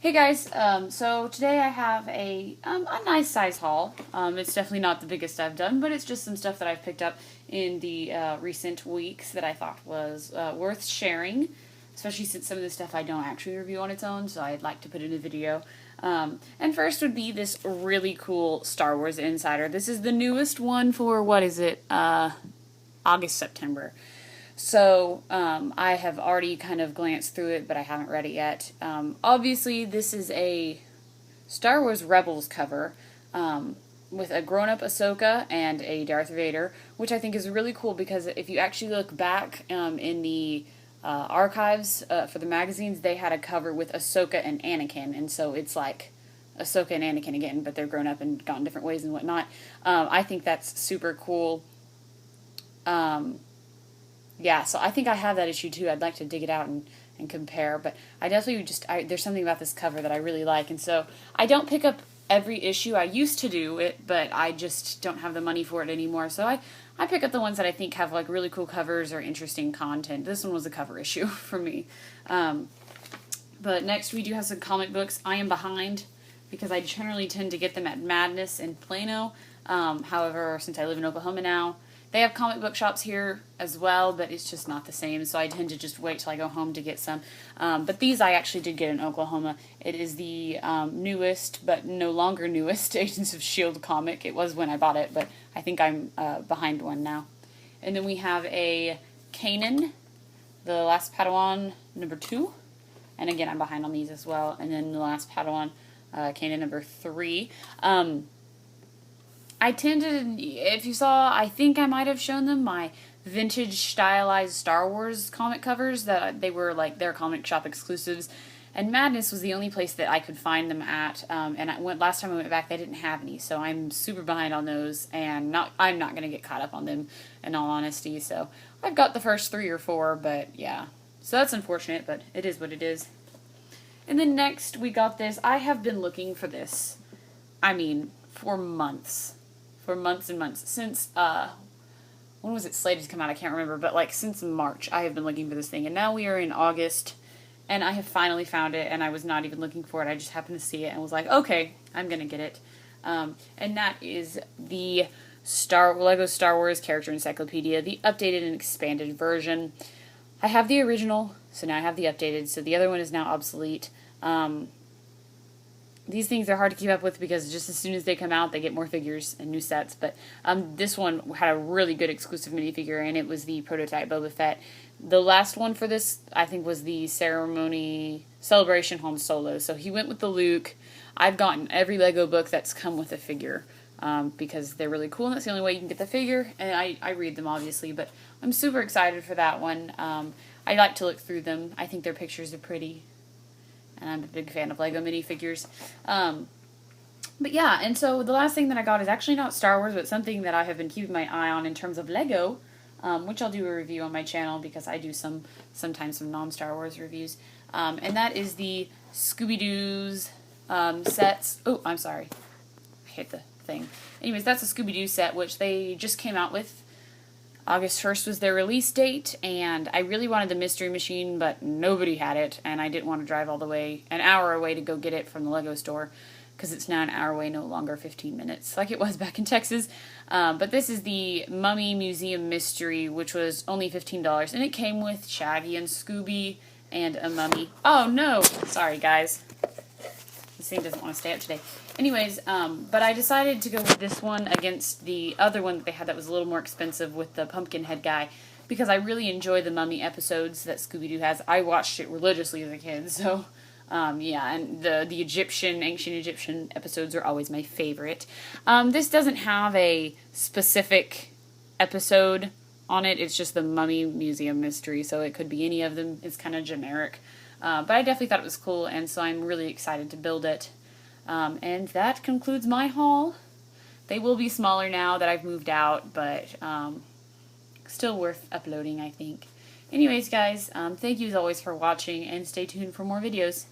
Hey guys, so today I have a nice size haul. It's definitely not the biggest I've done, but it's just some stuff that I've picked up in the recent weeks that I thought was worth sharing, especially since some of the stuff I don't actually review on its own, so I'd like to put in a video. And first would be this really cool Star Wars Insider. This is the newest one for, what is it, August, September. So, I have already kind of glanced through it, but I haven't read it yet. Obviously, this is a Star Wars Rebels cover, with a grown-up Ahsoka and a Darth Vader, which I think is really cool because if you actually look back, in the, archives, for the magazines, they had a cover with Ahsoka and Anakin, and so it's like Ahsoka and Anakin again, but they're grown up and gone different ways and whatnot. I think that's super cool. Yeah, so I think I have that issue too. I'd like to dig it out and compare, but I definitely there's something about this cover that I really like, and so I don't pick up every issue. I used to do it, but I just don't have the money for it anymore, so I pick up the ones that I think have like really cool covers or interesting content. This one was a cover issue for me. But next we do have some comic books. I am behind because I generally tend to get them at Madness in Plano. However, since I live in Oklahoma now, they have comic book shops here as well, but it's just not the same, so I tend to just wait till I go home to get some. But these I actually did get in Oklahoma. It is the newest, but no longer newest, Agents of S.H.I.E.L.D. comic. It was when I bought it, but I think I'm behind one now. And then we have a Kanan, The Last Padawan #2. And again, I'm behind on these as well. And then The Last Padawan, Kanan #3. I tended, if you saw, I think I might have shown them my vintage stylized Star Wars comic covers that they were like their comic shop exclusives, and Madness was the only place that I could find them at. And last time I went back, they didn't have any, so I'm super behind on those, and I'm not gonna get caught up on them in all honesty. So I've got the first 3 or 4, but yeah, so that's unfortunate, but it is what it is. And then next we got this. I have been looking for this, I mean, for months. For months and months. Since, when was it slated to come out? I can't remember, but like since March, I have been looking for this thing. And now we are in August, and I have finally found it, and I was not even looking for it. I just happened to see it and was like, okay, I'm gonna get it. And that is the Lego Star Wars Character Encyclopedia, the updated and expanded version. I have the original, so now I have the updated, so the other one is now obsolete. These things are hard to keep up with because just as soon as they come out, they get more figures and new sets. But this one had a really good exclusive minifigure, and it was the prototype Boba Fett. The last one for this, I think, was the Celebration Han Solo. So he went with the Luke. I've gotten every Lego book that's come with a figure because they're really cool, and that's the only way you can get the figure. And I read them, obviously, but I'm super excited for that one. I like to look through them. I think their pictures are pretty. And I'm a big fan of Lego minifigures. But yeah, and so the last thing that I got is actually not Star Wars, but something that I have been keeping my eye on in terms of Lego, which I'll do a review on my channel because I do sometimes some non-Star Wars reviews. And that is the Scooby Doo's sets. Oh, I'm sorry. I hit the thing. Anyways, that's a Scooby Doo set, which they just came out with. August 1st was their release date, and I really wanted the Mystery Machine, but nobody had it, and I didn't want to drive all the way, an hour away to go get it from the Lego store, because it's now an hour away, no longer 15 minutes, like it was back in Texas. But this is the Mummy Museum Mystery, which was only $15, and it came with Shaggy and Scooby and a mummy. Oh no! Sorry, guys. This thing doesn't want to stay up today. Anyways, but I decided to go with this one against the other one that they had that was a little more expensive with the pumpkin head guy, because I really enjoy the Mummy episodes that Scooby Doo has. I watched it religiously as a kid, so yeah, and the ancient Egyptian episodes are always my favorite. This doesn't have a specific episode on it. It's just the Mummy Museum Mystery, so it could be any of them. It's kind of generic. But I definitely thought it was cool, and so I'm really excited to build it. And that concludes my haul. They will be smaller now that I've moved out, but still worth uploading, I think. Anyways, guys, thank you as always for watching, and stay tuned for more videos.